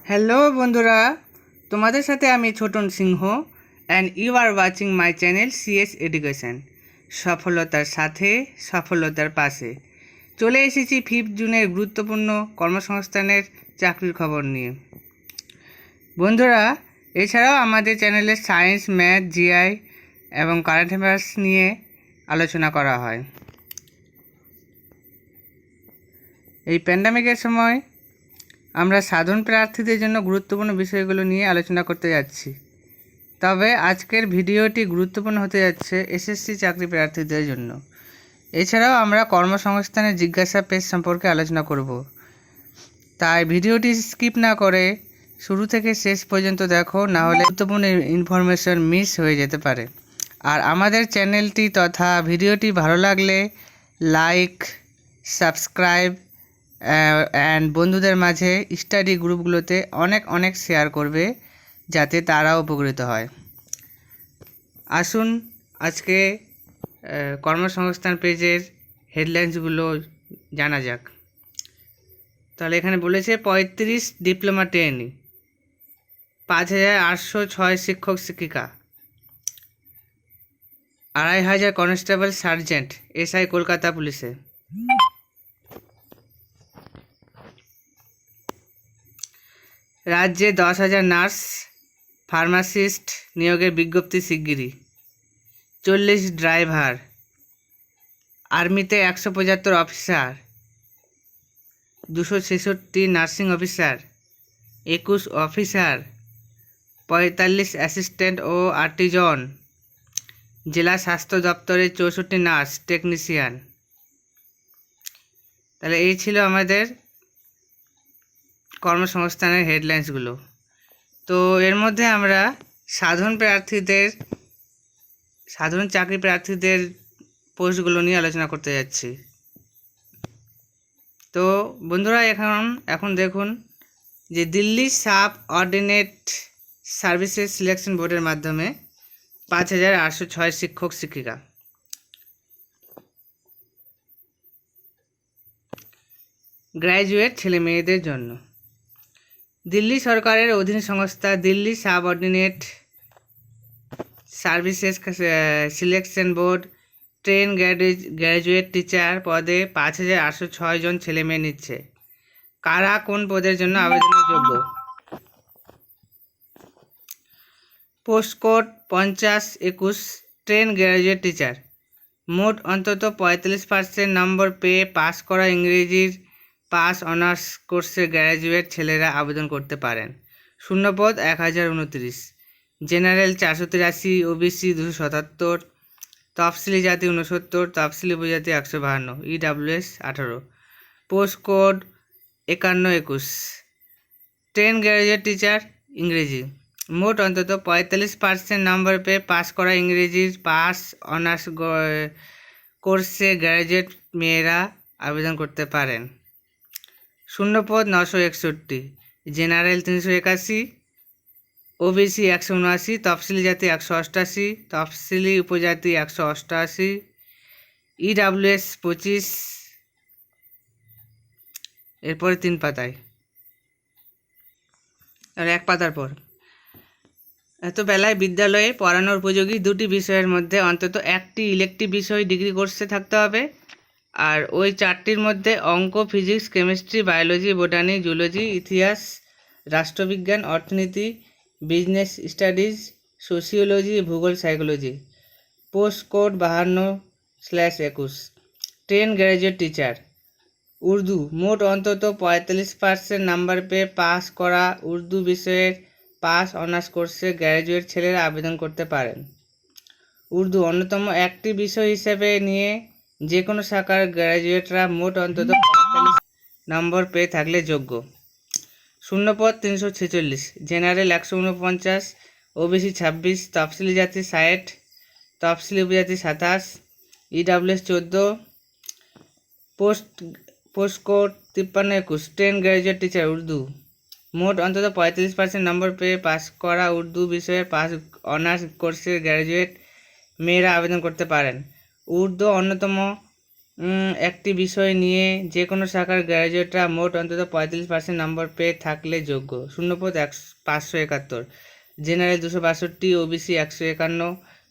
Hello বন্ধুরা, তোমাদের সাথে আমি Chhoton Singha and you are watching my channel CS education. সফলতার সাথে সফলতার পাশে চলে এসেছি 5 জুনের গুরুত্বপূর্ণ কর্মসংস্থানের চাকরির খবর নিয়ে। বন্ধুরা, এছাড়াও আমাদের চ্যানেলে সায়েন্স, ম্যাথ, জিআই এবং কারেন্ট অ্যাফেয়ার্স নিয়ে আলোচনা করা হয়। এই প্যান্ডামিকের সময় আমরা সাধারণ প্রার্থীদের জন্য গুরুত্বপূর্ণ বিষয়গুলো নিয়ে আলোচনা করতে যাচ্ছি। তবে আজকের ভিডিওটি গুরুত্বপূর্ণ হতে যাচ্ছে এসএসসি চাকরি প্রার্থীদের জন্য। এছাড়াও আমরা কর্মসংস্থানের জিজ্ঞাসা পেজ সম্পর্কে আলোচনা করব। তাই ভিডিওটি স্কিপ না করে শুরু থেকে শেষ পর্যন্ত দেখো, না হলে গুরুত্বপূর্ণ ইনফরমেশন মিস হয়ে যেতে পারে। আর আমাদের চ্যানেলটি তথা ভিডিওটি ভালো লাগলে লাইক, সাবস্ক্রাইব অ্যান্ড বন্ধুদের মাঝে স্টাডি গ্রুপগুলোতে অনেক শেয়ার করবে, যাতে তারাও উপকৃত হয়। আসুন আজকে কর্মসংস্থান পেজের হেডলাইন্সগুলো জানা যাক। তাহলে এখানে বলেছে 35 ডিপ্লোমা ট্রেনি, 5806 শিক্ষক শিক্ষিকা, 2500 কনস্টেবল সার্জেন্ট এসআই কলকাতা পুলিশে। রাজ্যে 10,000 নার্স ফার্মাসিস্ট নিয়োগের বিজ্ঞপ্তি শিগগিরই। 40 ড্রাইভার, আর্মিতে 175 officer, 266 nursing officer, 21 officer, 45 assistant ও আর্টিজন। জেলা স্বাস্থ্য দপ্তরে 64 নার্স টেকনিশিয়ান। তাহলে এই ছিল আমাদের কর্মসংস্থানের হেডলাইন্সগুলো। তো এর মধ্যে আমরা সাধারণ চাকরি প্রার্থীদের পোস্টগুলো নিয়ে আলোচনা করতে যাচ্ছি। তো বন্ধুরা, এখন দেখুন যে Delhi sub ordinate services selection বোর্ডের মাধ্যমে 5806 শিক্ষক শিক্ষিকা। গ্র্যাজুয়েট ছেলে মেয়েদের জন্য দিল্লি সরকারের অধীন সংস্থা Delhi sub ordinate services selection board train graduate teacher পদে 5806 জন ছেলে মেয়ে নিচ্ছে। কারা কোন পদের জন্য আবেদনের যোগ্য? Post code 5021 train graduate teacher. মোট অন্তত 45% নম্বর পেয়ে পাস করা ইংরেজির পাস অনার্স কোর্সে গ্র্যাজুয়েট ছেলেরা আবেদন করতে পারেন। শূন্যপদ 1029, জেনারেল 483, ওবিসি 277, তফসিলি জাতি 69, তফসিলি উপজাতি 152, EWS 18। Post code 5121 train graduate teacher ইংরেজি। মোট অন্তত 45% নম্বর পেয়ে পাস করা ইংরেজির পাস অনার্স কোর্সে গ্র্যাজুয়েট মেয়েরা আবেদন করতে পারেন। শূন্যপদ 961, জেনারেল 381, ওবিসি 179, তফসিলি জাতি 188, তফসিলি উপজাতি 188, ইডাব্লিউএস 25। এরপরে 3 পাতায়, আর 1 পাতার পর এত বেলায় বিদ্যালয়ে পড়ানোর উপযোগী 2টি বিষয়ের মধ্যে অন্তত একটি ইলেকটিভ বিষয় ডিগ্রি কোর্সে থাকতে হবে। আর ওই 4টির মধ্যে অঙ্ক, physics, chemistry, biology, botany, zoology, ইতিহাস, রাষ্ট্রবিজ্ঞান, অর্থনীতি, বিজনেস স্টাডিজ, সোশিওলজি, ভূগোল, psychology. Post code 52/21 train graduate teacher Urdu. মোট অন্তত 45% নাম্বার পেয়ে পাস করা উর্দু বিষয়ের পাস অনার্স কোর্সে গ্র্যাজুয়েট ছেলেরা আবেদন করতে পারেন। উর্দু অন্যতম একটি বিষয় হিসেবে নিয়ে যে কোনো শাখার গ্র্যাজুয়েটরা মোট অন্তত 45 নম্বর পেয়ে থাকলে যোগ্য। শূন্যপদ 346, জেনারেল 149, ওবিসি 26, তফসিলি জাতি 60, তফসিলি উপজাতি 27, EWS 14। Post code 5321 train graduate teacher Urdu. মোট অন্তত 45% নম্বর পেয়ে পাস করা উর্দু বিষয়ের পাস অনার্স কোর্সের গ্র্যাজুয়েট মেয়েরা আবেদন করতে পারেন। উর্দু অন্যতম একটি বিষয় নিয়ে যে কোনো শাখার গ্র্যাজুয়েটরা মোট অন্তত 45% নম্বর পেয়ে থাকলে যোগ্য। শূন্যপদ 571, জেনারেল 262, ওবিসি 151,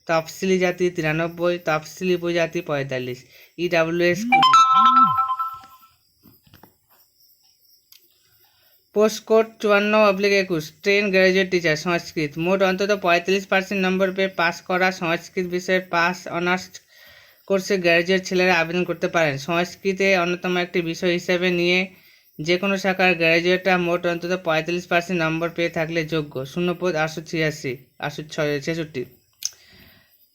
তফসিলি জাতি 93, তফসিলি উপজাতি 45, EWS 20। Post code 54/21, train graduate teacher Sanskrit, মোট অন্তত 45% নম্বর পেয়ে পাস করা সংস্কৃত বিষয়ের পাস অনার্স কোর্সে গ্র্যাজুয়েট ছেলেরা আবেদন করতে পারেন। সংস্কৃতে অন্যতম একটি বিষয় হিসেবে নিয়ে যে কোনো শাখার গ্র্যাজুয়েটরা মোট অন্তত 45% নম্বর পেয়ে থাকলে যোগ্য। শূন্যপদ 886, 866,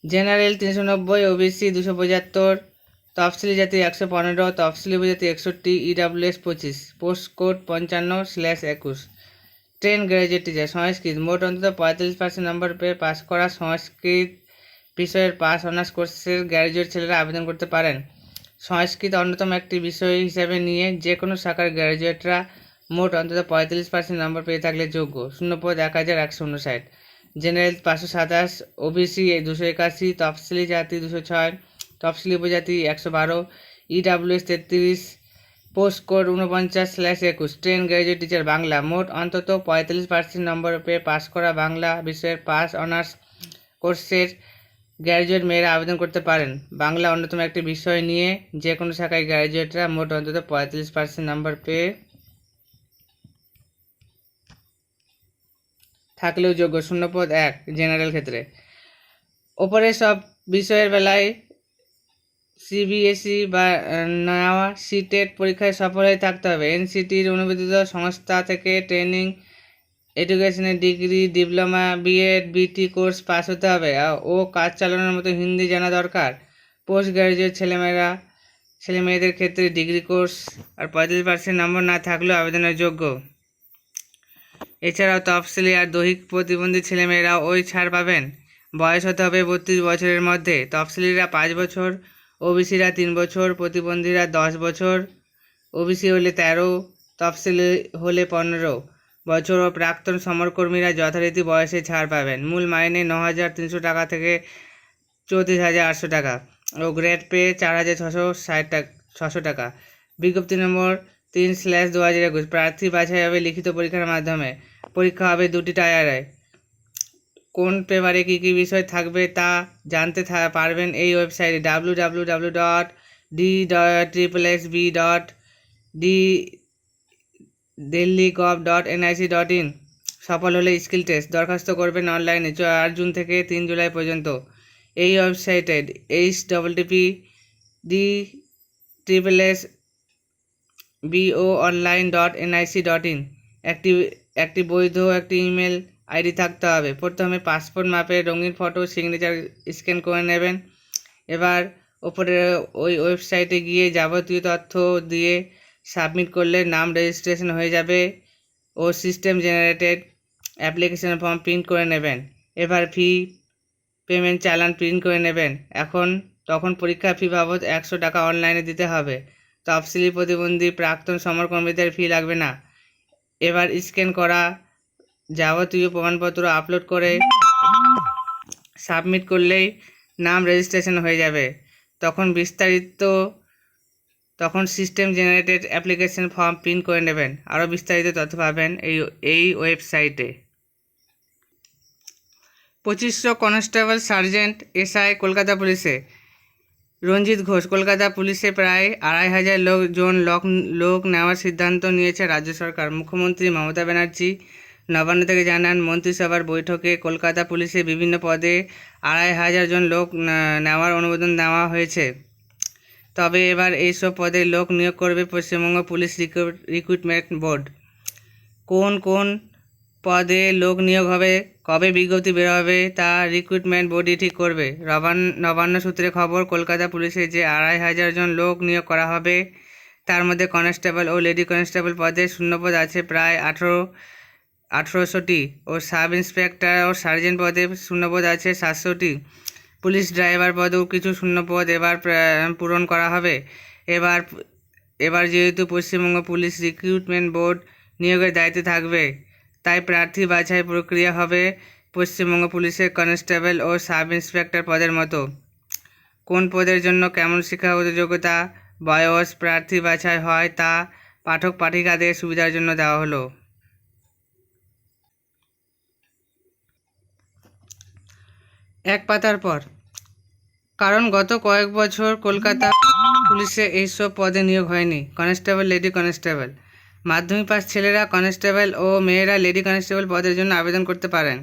জেনারেল 390, ওবিসি 275, তফসিলি জাতি 115, তফসিলি উপজাতি 61, EWS 25। Post code 55/21, train graduate teacher Sanskrit, মোট অন্তত 45% নম্বর পেয়ে পাস করা সংস্কৃত বিষয়ের পাস অনার্স কোর্সের গ্র্যাজুয়েট ছেলেরা আবেদন করতে পারেন। সংস্কৃত অন্যতম একটি বিষয় হিসেবে নিয়ে যে কোনো শাখার গ্র্যাজুয়েটরা মোট অন্তত 45% নম্বর পেয়ে থাকলে যোগ্য। শূন্যপদ 1159, জেনারেল 527, ওবিসি 281, তফসিলি জাতি 206, তফসিলি উপজাতি 112, EWS 33। Post code 49/21, train graduate teacher Bangla, মোট অন্তত 45% নম্বর পেয়ে পাস করা বাংলা বিষয়ের পাস অনার্স কোর্সের গ্র্যাজুয়েট মেয়েরা আবেদন করতে পারেন। বাংলা অন্যতম একটি বিষয় নিয়ে যে কোনো শাখায় গ্র্যাজুয়েটরা মোট অন্তত 45% নম্বর পেয়ে থাকলেও যোগ্য। শূন্যপদ 1, জেনারেল ক্ষেত্রে। ওপরে সব বিষয়ের বেলায় সিবিএসই বা নেওয়া সিটেট পরীক্ষায় সফল হয়ে থাকতে হবে। এনসিটির অনুমোদিত সংস্থা থেকে ট্রেনিং এডুকেশনের ডিগ্রি, ডিপ্লোমা, বিএড, বিটি কোর্স পাস হতে হবে ও কাজ চালানোর মতো হিন্দি জানা দরকার। পোস্ট গ্র্যাজুয়েট ছেলেমেয়েদের ক্ষেত্রে ডিগ্রি কোর্স আর 45% নম্বর না থাকলেও আবেদনের যোগ্য। এছাড়াও তফসিলি আর দৈহিক প্রতিবন্ধী ছেলেমেয়েরাও ওই ছাড় পাবেন। বয়স হতে হবে 32 বছরের মধ্যে। তফসিলিরা 5 বছর, ওবিসিরা 3 বছর, প্রতিবন্ধীরা 10 বছর, ওবিসি হলে 13, তফসিলি হলে 15 বছর ও প্রাক্তন সমরকর্মীরা যথারীতি বয়সে ছাড় পাবেন। মূল মাইনে 9,300 টাকা থেকে 34,800 টাকা ও গ্রেড পে 4,660 টাকা। বিজ্ঞপ্তি নম্বর 3/2021, প্রার্থী বাছাই হবে লিখিত পরীক্ষার মাধ্যমে। পরীক্ষা হবে 2টি টায়ারে। কোন পেপারে কী কী বিষয় থাকবে তা জানতে পারবেন এই ওয়েবসাইটে www.d.triplsb.delhi.gov.nic.in। সফল হলে স্কিল টেস্ট। দরখাস্ত করবেন অনলাইনে 4 জুন থেকে 3 জুলাই পর্যন্ত। এই ওয়েবসাইটে https://boonline.nic.in একটি বৈধ একটি ইমেল আইডি থাকতে হবে। প্রথমে পাসপোর্ট মাপের রঙিন ফটো সিগনেচার স্ক্যান করে নেবেন। এবার ওপরে ওই ওয়েবসাইটে গিয়ে যাবতীয় তথ্য দিয়ে সাবমিট করলে নাম রেজিস্ট্রেশন হয়ে যাবে ও system generated application form print করে নেবেন। এবার পেমেন্ট চালান প্রিন্ট করে নেবেন। তখন পরীক্ষা ফি বাবদ 100 টাকা অনলাইনে দিতে হবে। তফসিলি প্রতিবন্ধী প্রাক্তন সমরকর্মীদের ফি লাগবে না। এবার স্ক্যান করা যাবতীয় প্রমাণপত্র আপলোড করে সাবমিট করলেই নাম রেজিস্ট্রেশন হয়ে যাবে। তখন system generated application form print করে নেবেন। আরও বিস্তারিত তথ্য পাবেন এই ওয়েবসাইটে। 2500 কনস্টেবল সার্জেন্ট এসআই কলকাতা পুলিশে। রঞ্জিত ঘোষ, কলকাতা পুলিশে প্রায় 2,500 লোক নেওয়ার সিদ্ধান্ত নিয়েছে রাজ্য সরকার। মুখ্যমন্ত্রী মমতা ব্যানার্জি নবান্ন থেকে জানান, মন্ত্রিসভার বৈঠকে কলকাতা পুলিশে বিভিন্ন পদে 2,500 জন লোক নেওয়ার অনুমোদন দেওয়া হয়েছে। তবে এবার এইসব পদে লোক নিয়োগ করবে পশ্চিমবঙ্গ পুলিশ রিক্রুটমেন্ট বোর্ড। কোন কোন পদে লোক নিয়োগ হবে, কবে বিজ্ঞপ্তি বের হবে তা রিক্রুটমেন্ট বোর্ডই ঠিক করবে। নবান্ন সূত্রে খবর, কলকাতা পুলিশে যে 2,500 জন লোক নিয়োগ করা হবে তার মধ্যে কনস্টেবল ও লেডি কনস্টেবল পদে শূন্যপদ আছে প্রায় 1,800টি ও সাব ইন্সপেক্টর ও সার্জেন্ট পদে শূন্যপদ আছে 700টি। পুলিশ ড্রাইভার পদেও কিছু শূন্যপদ এবার পূরণ করা হবে। এবার যেহেতু পশ্চিমবঙ্গ পুলিশ রিক্রুটমেন্ট বোর্ড নিয়োগের দায়িত্বে থাকবে, তাই প্রার্থী বাছাই প্রক্রিয়া হবে পশ্চিমবঙ্গ পুলিশের কনস্টেবল ও সাব ইন্সপেক্টর পদের মতো। কোন পদের জন্য কেমন শিক্ষাগত যোগ্যতা বয়স প্রার্থী বাছাই হয় তা পাঠক পাঠিকাদের সুবিধার জন্য দেওয়া হলো। এক পাতার পর। কারণ গত কয়েক বছর কলকাতা পুলিশে এইসব পদে নিয়োগ হয়নি। Constable, lady constable. মাধ্যমিক পাস ছেলেরা কনস্টেবল ও মেয়েরা লেডি কনস্টেবল পদের জন্য আবেদন করতে পারেন।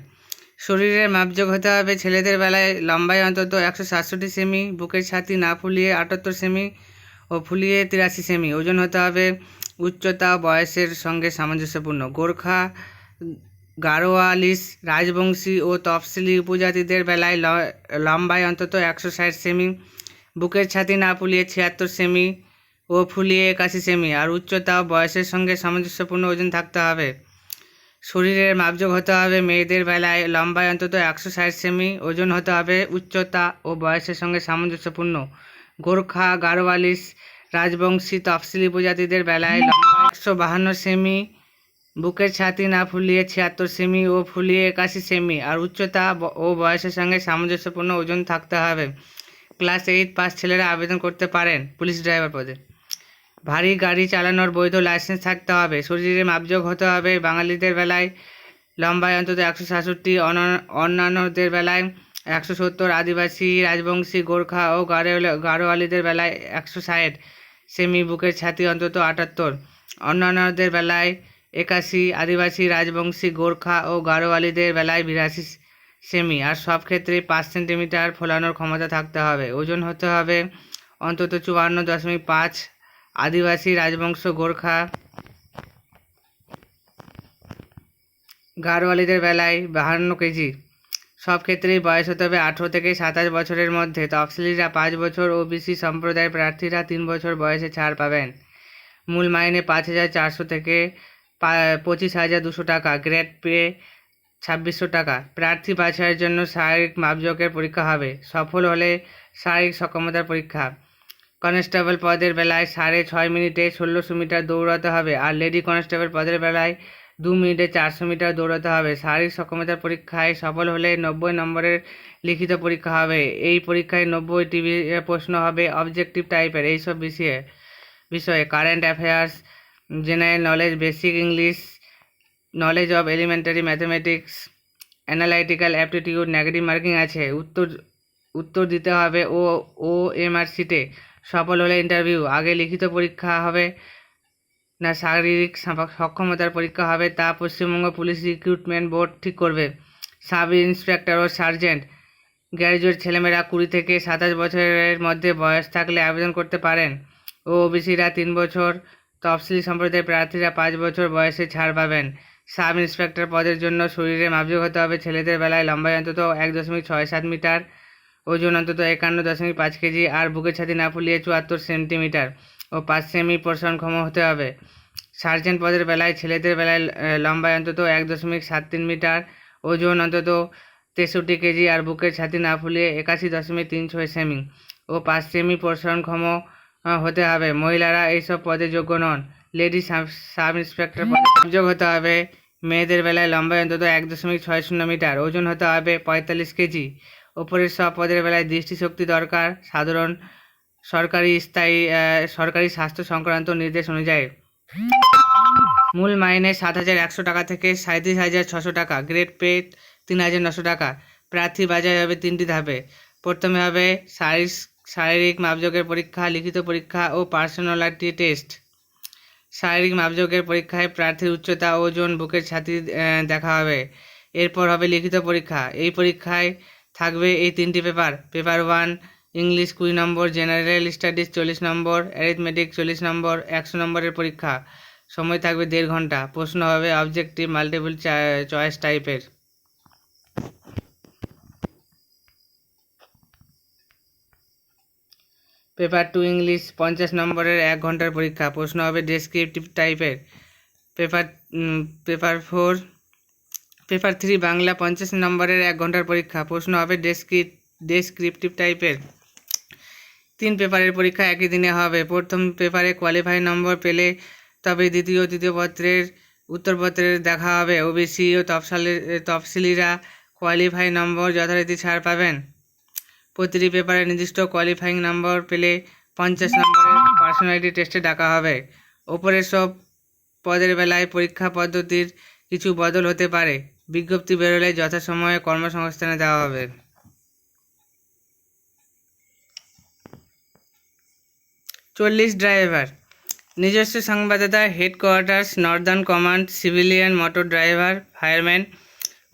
শরীরের মাপযোগ হতে হবে ছেলেদের বেলায় লম্বায় অন্তত 167 সেমি, বুকের ছাতি না ফুলিয়ে 78 সেমি ও ফুলিয়ে 83 সেমি। ওজন হতে হবে উচ্চতা ও বয়সের সঙ্গে সামঞ্জস্যপূর্ণ। গোর্খা, গাড়োয়ালিস, রাজবংশী ও তফসিলি উপজাতিদের বেলায় লম্বায় অন্তত 160 সেমি, বুকের ছাতি না ফুলিয়ে 76 সেমি ও ফুলিয়ে 81 সেমি আর উচ্চতা ও বয়সের সঙ্গে সামঞ্জস্যপূর্ণ ওজন থাকতে হবে। শরীরের মাপযোগ হতে হবে মেয়েদের বেলায় লম্বায় অন্তত 160 সেমি, ওজন হতে হবে উচ্চতা ও বয়সের সঙ্গে সামঞ্জস্যপূর্ণ। গোর্খা, গাড়োয়ালিস, রাজবংশী, তফসিলি উপজাতিদের বেলায় লম্বায় 152 সেমি, বুকের ছাতি না ফুলিয়ে 76 সেমি ও ফুলিয়ে 81 সেমি আর উচ্চতা ও বয়সের সঙ্গে সামঞ্জস্যপূর্ণ ওজন থাকতে হবে। ক্লাস 8 পাস ছেলেরা আবেদন করতে পারেন পুলিশ ড্রাইভার পদে। ভারী গাড়ি চালানোর বৈধ লাইসেন্স থাকতে হবে। শরীরে মাপযোগ হতে হবে বাঙালিদের বেলায় লম্বায় অন্তত 167, অন্যান্যদের বেলায় 170, আদিবাসী, রাজবংশী, গোর্খা ও গাড়োয়ালিদের বেলায় 160 সেমি, বুকের ছাতি অন্তত 78, অন্যান্যদের বেলায় 81, আদিবাসী, রাজবংশী, গোর্খা ও গাড়োয়ালিদের বেলায় 82 সেমি আর সব ক্ষেত্রে 5 সেন্টিমিটার ফোলানোর ক্ষমতা থাকতে হবে। ওজন হতে হবে অন্তত 54.5, আদিবাসী, রাজবংশ, গোর্খা, গাড়োয়ালিদের বেলায় 52 কেজি। সব ক্ষেত্রেই বয়স হতে হবে 18 থেকে 27 বছরের মধ্যে। তফসিলিরা 5 বছর, ওবিসি সম্প্রদায়ের প্রার্থীরা 3 বছর বয়সে ছাড় পাবেন। মূল মাইনে 5,400 থেকে 25,200 টাকা, গ্রেড পে 2600 টাকা। প্রার্থী বাছাইয়ের জন্য শারীরিক মাপযোগের পরীক্ষা হবে। সফল হলে শারীরিক সক্ষমতার পরীক্ষা। কনস্টেবল পদের বেলায় 6.5 মিনিটে 1600 মিটার দৌড়াতে হবে আর লেডি কনস্টেবল পদের বেলায় 2 মিনিটে 400 মিটার দৌড়াতে হবে। শারীরিক সক্ষমতার পরীক্ষায় সফল হলে 90 নম্বরের লিখিত পরীক্ষা হবে। এই পরীক্ষায় 90টি প্রশ্ন হবে অবজেক্টিভ টাইপের। এইসব বিষয়ে current affairs, general knowledge, basic English, knowledge of elementary mathematics, analytical aptitude, negative marking আছে। উত্তর দিতে হবে OMR শিটে। সফল হলে ইন্টারভিউ। আগে লিখিত পরীক্ষা হবে না শারীরিক সক্ষমতার পরীক্ষা হবে তা পশ্চিমবঙ্গ পুলিশ রিক্রুটমেন্ট বোর্ড ঠিক করবে। সাব ইন্সপেক্টর ও সার্জেন্ট গ্র্যাজুয়েট ছেলেমেয়েরা 20 থেকে 27 বছরের মধ্যে বয়স থাকলে আবেদন করতে পারেন। ওবিসিরা 3 বছর, তফসিলি সম্প্রদায়ের প্রার্থীরা 5 বছর বয়সে ছাড় পাবেন। সাব ইন্সপেক্টর পদের জন্য শরীরে মাপযোগ হতে হবে ছেলেদের বেলায় লম্বায় অন্তত 1.67 মিটার, ওজন অন্তত 51.5 কেজি আর বুকের ছাতি না ফুলিয়ে 74 সেন্টিমিটার ও 5 সেমি প্রসারণক্ষম হতে হবে। সার্জেন্ট পদের বেলায় ছেলেদের বেলায় লম্বায় অন্তত 1.73 মিটার, ওজন অন্তত 63 কেজি আর বুকের ছাতি না ফুলিয়ে 81.36 সেমি ও 5 সেমি প্রসারণক্ষম হতে হবে। মহিলারা এইসব পদে যোগ্য নন। লেডি সাব ইন্সপেক্টর পদে যোগ হতে হবে মেয়েদের বেলায় লম্বায় অন্তত 1.60 মিটার, ওজন হতে হবে 45 কেজি। ওপরের সব পদের বেলায় দৃষ্টিশক্তি দরকার সাধারণ সরকারি স্বাস্থ্য সংক্রান্ত নির্দেশ অনুযায়ী। মূল মাইনে 7,100 টাকা থেকে 37,600 টাকা, গ্রেড পে 3,900 টাকা। প্রার্থী বাছাই হবে 3টি ধাপে। প্রথমে হবে শারীরিক মাপযোগের পরীক্ষা, লিখিত পরীক্ষা ও পার্সোনালিটি টেস্ট। শারীরিক মাপযোগের পরীক্ষায় প্রার্থীর উচ্চতা, ওজন, বুকের ছাতি দেখা হবে। এরপর হবে লিখিত পরীক্ষা। এই পরীক্ষায় থাকবে এই 3টি পেপার। পেপার 1 ইংলিশ 20 নম্বর, জেনারেল স্টাডিজ 40 নম্বর, অ্যারিথমেটিক 40 নম্বর, 100 নম্বরের পরীক্ষা। সময় থাকবে 1.5 ঘন্টা। প্রশ্ন হবে অবজেক্টিভ মাল্টিপল চয়েস টাইপের। পেপার 2 ইংলিশ 50 নম্বরের 1 ঘন্টার পরীক্ষা। প্রশ্ন হবে ডেসক্রিপটিভ টাইপের। পেপার 3 বাংলা 50 নম্বরের 1 ঘন্টার পরীক্ষা। প্রশ্ন হবে ডেসক্রিপটিভ টাইপের। 3 পেপারের পরীক্ষা একই দিনে হবে। প্রথম পেপারে কোয়ালিফাই নম্বর পেলে তবে দ্বিতীয় ও তৃতীয় পত্রের উত্তরপত্রের দেখা হবে। ওবিসি ও তফসিলিরা কোয়ালিফাই নম্বর যথারীতি ছাড় পাবেন। প্রতিটি পেপারে নির্দিষ্ট কোয়ালিফাইং নম্বর পেলে 50 নম্বরের পার্সোনালিটি টেস্টে ডাকা হবে। ওপরের সব পদের বেলায় পরীক্ষা পদ্ধতির কিছু বদল হতে পারে। বিজ্ঞপ্তি বেরোলে যথাসময়ে কর্মসংস্থানে দেওয়া হবে। 40 ড্রাইভার নিজস্ব সংবাদদাতা, headquarters, northern command, civilian, motor driver, fireman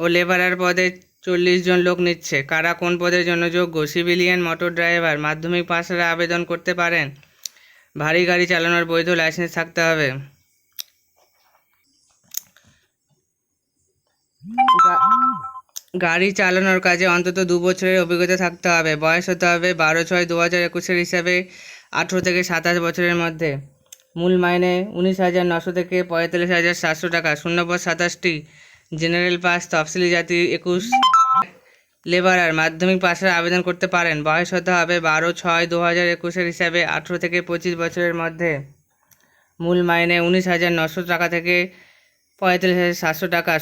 ও লেবারার পদে 40 জন লোক নিচ্ছে। কারা কোন পদের জন্য যোগ্য? সিভিলিয়ান, মোটর ড্রাইভার মাধ্যমিক পাশেরা আবেদন করতে পারেন। ভারী গাড়ি চালানোর বৈধ লাইসেন্স থাকতে হবে। গাড়ি চালানোর কাজে অন্তত 2 বছরের অভিজ্ঞতা থাকতে হবে। বয়স হতে হবে 12/6/2021 হিসাবে 18 থেকে 27 বছরের মধ্যে। মূল মাইনে 19,900 থেকে 45,700 টাকা। শূন্যপদ 27টি। জেনারেল পাস, তফসিলি জাতি 21। লেবারার মাধ্যমিক পাশের আবেদন করতে পারেন। বয়স হতে হবে 12/6/2021 হিসাবে 18 থেকে 25 বছরের মধ্যে। মূল মাইনে 19,900 টাকা থেকে 45,700 টাকা।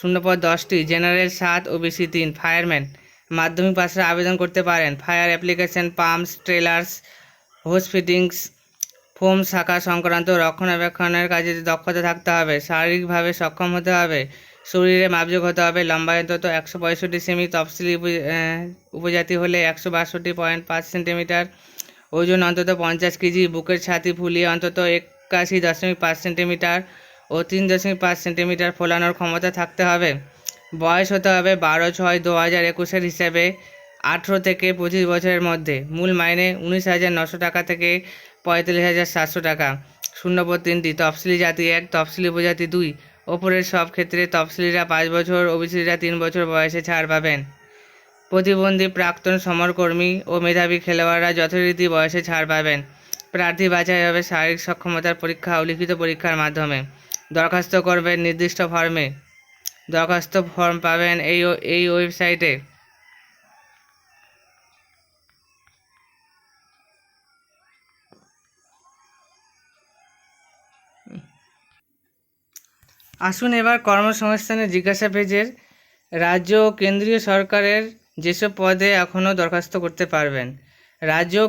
শূন্যপদ 10টি। General 7, OBC 3। ফায়ারম্যান মাধ্যমিক পাশের আবেদন করতে পারেন। ফায়ার অ্যাপ্লিকেশন, পাম্পস, ট্রেলার্স, হোস ফিটিংস, ফোম শাখা সংক্রান্ত রক্ষণাবেক্ষণের কাজে দক্ষতা থাকতে হবে। শারীরিকভাবে সক্ষম হতে হবে। শরীরে মাপযোগ হতে হবে। লম্বায় অন্তত 165 সেমি। তফসিলি উপজাতি হলে 162.5 সেন্টিমিটার। ওজন অন্তত 50 কেজি। বুকের ছাতি ফুলিয়ে অন্তত 81.5 সেন্টিমিটার ও 3.5 সেন্টিমিটার ফোলানোর ক্ষমতা থাকতে হবে। বয়স হতে হবে 12/6/2021 হিসাবে 18 থেকে 25 বছরের মধ্যে। মূল মাইনে 19,900 টাকা থেকে 45,700 টাকা। শূন্যপদ 3টি। তফসিলি জাতি 1, তফসিলি উপজাতি 2। ওপরের সব ক্ষেত্রে তফসিলিরা 5 বছর, ওবিসিরা 3 বছর বয়সে ছাড় পাবেন। প্রতিবন্ধী, প্রাক্তন সমরকর্মী ও মেধাবী খেলোয়াড়রা যথারীতি বয়সে ছাড় পাবেন। প্রার্থী বাছাই হবে শারীরিক সক্ষমতার পরীক্ষা ও লিখিত পরীক্ষার মাধ্যমে। দরখাস্ত করবেন নির্দিষ্ট ফর্মে। দরখাস্ত ফর্ম পাবেন এই ওয়েবসাইটে। আসুন এবার কর্মসংস্থানের জিজ্ঞাসা পেজের রাজ্য ও কেন্দ্রীয় সরকারের যেসব পদে এখনও দরখাস্ত করতে পারবেন। রাজ্য ও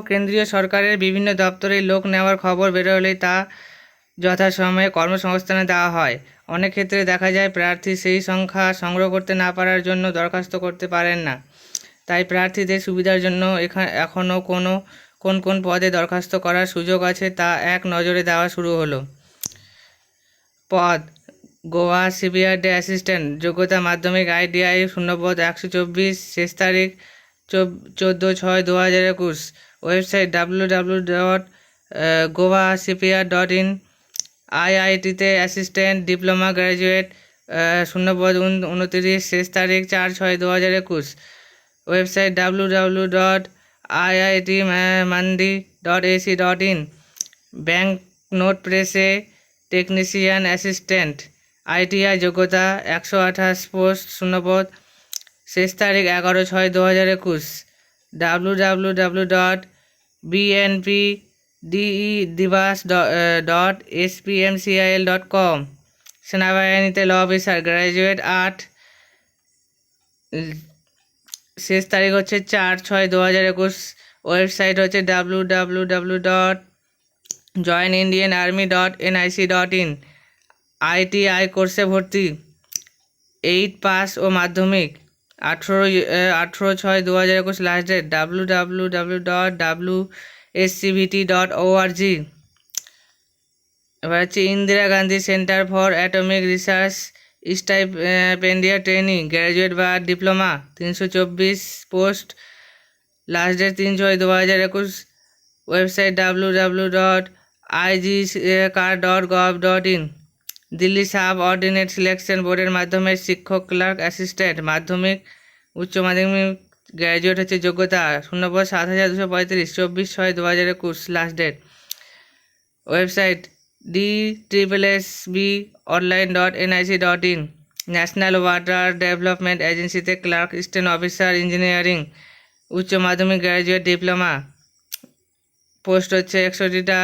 কেন্দ্রীয় সরকারের বিভিন্ন দপ্তরে লোক নেওয়ার খবর বেরোলেই তা যথাসময়ে কর্মসংস্থানে দেওয়া হয়। অনেক ক্ষেত্রে দেখা যায় প্রার্থী সেই সংখ্যা সংগ্রহ করতে না পারার জন্য দরখাস্ত করতে পারেন না। তাই প্রার্থীদের সুবিধার জন্য এখনও কোন পদে দরখাস্ত করার সুযোগ আছে তা এক নজরে দেওয়া শুরু হলো। পদ: গোয়া শিপইয়ার্ডে অ্যাসিস্ট্যান্ট। যোগ্যতা মাধ্যমিক ITI। শূন্যপদ 124। শেষ তারিখ 14/6/2021। Website www.goashipyard.in। IIT-তে অ্যাসিস্ট্যান্ট ডিপ্লোমা গ্র্যাজুয়েট। শূন্যপদ 29। শেষ তারিখ 4/6/2021। Website www.iitmandi.ac.in। ব্যাংক নোট প্রেসে টেকনিশিয়ান অ্যাসিস্ট্যান্ট। ITI। যোগ্যতা 128 পোস্ট। শূন্যপদ। শেষ তারিখ 11/6/2021। www.bnpdivas.spmcil.com। সেনাবাহিনীতে ল অফিসার, গ্র্যাজুয়েট আর্ট। শেষ তারিখ হচ্ছে 4/6/2021। ওয়েবসাইট হচ্ছে www.joinindianarmy.nic.in। ITI কোর্সে ভর্তি। 8 পাস ও মাধ্যমিক। 18/6/2021 লাস্ট ডেট। www.wscvt.org। এবার হচ্ছে Indira Gandhi centre for atomic research stipendiary training, graduate বা diploma. 324 post. Last date 3/6/2021। Website www.igcar.gov.in। Delhi subordinate selection বোর্ডের মাধ্যমে শিক্ষক, ক্লার্ক, অ্যাসিস্ট্যান্ট। মাধ্যমিক, উচ্চ মাধ্যমিক, গ্র্যাজুয়েট হচ্ছে যোগ্যতা। শূন্যপদ 7,235। 24/6/2021 last date. Website DSSBonline.nic.in। National water development এজেন্সিতে ক্লার্ক, স্টেন অফিসার, ইঞ্জিনিয়ারিং। উচ্চ মাধ্যমিক, গ্র্যাজুয়েট, ডিপ্লোমা। পোস্ট হচ্ছে 61টা।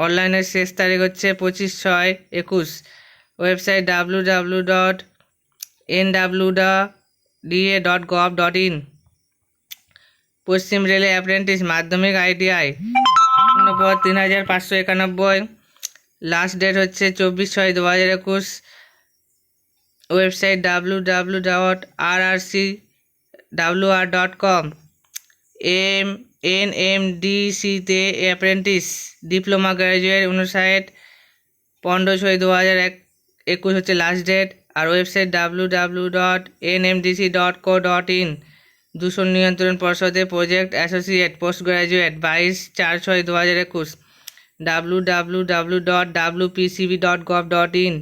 অনলাইনের শেষ তারিখ হচ্ছে 25/6/21। Website www.sbonline.in। nwda.gov.in। পশ্চিম রেলে অ্যাপ্রেন্টিস মাধ্যমিক ITI পদ 3591। লাস্ট ডেট হচ্ছে 24/6/2021। Website www.rrcwr.com। NMDC-তে অ্যাপ্রেন্টিস ডিপ্লোমা গ্র্যাজুয়েট 59। 15/6/2021 হচ্ছে লাস্ট ডেট। আর ওয়েবসাইট www.nmdc.co.in। দূষণ নিয়ন্ত্রণ পর্ষদে project associate post graduate 22/4/2021। www.wpcv.gov.in।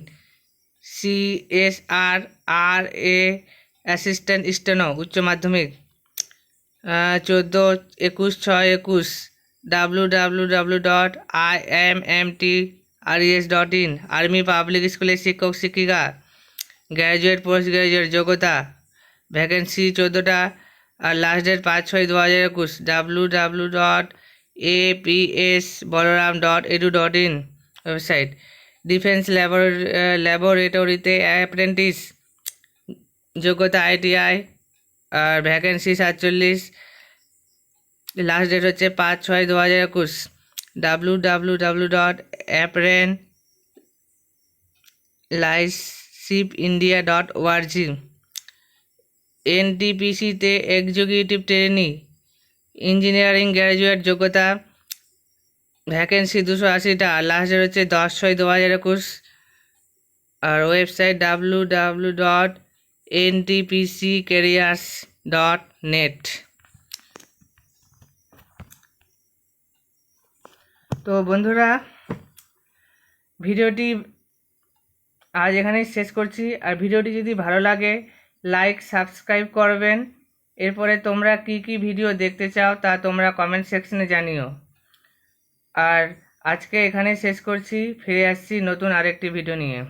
CSRRA assistant steno উচ্চ মাধ্যমিক 14/21/6/21। www.immtres.in। আর্মি পাবলিক স্কুলের শিক্ষক শিক্ষিকা গ্র্যাজুয়েট পোস্ট গ্র্যাজুয়েট যোগ্যতা ভ্যাকেন্সি 14টা। আর last date 5/6/2021। www.apsbalaram.edu.in website. Defence ল্যাবরেটরিতে অ্যাপ্রেন্টিস যোগ্যতা ITI আর ভ্যাকেন্সি 47। লাস্ট ডেট হচ্ছে 5/6/2021। www.apprenticeshipindia.org। NTPC-তে এক্সিকিউটিভ ট্রেনি ইঞ্জিনিয়ারিং গ্র্যাজুয়েট যোগ্যতা ভ্যাকেন্সি 280টা। লাস্ট ডেট হচ্ছে 10/6/2021। আর ওয়েবসাইট www.ntpccareers.net। তো বন্ধুরা, ভিডিওটি আজ এখানেই শেষ করছি। আর ভিডিওটি যদি ভালো লাগে লাইক সাবস্ক্রাইব করবেন। এরপরে তোমরা কি কি ভিডিও দেখতে চাও তা তোমরা কমেন্ট সেকশনে জানিও। আর আজকে এখানেই শেষ করছি, ফিরে আসছি নতুন আরেকটি ভিডিও নিয়ে।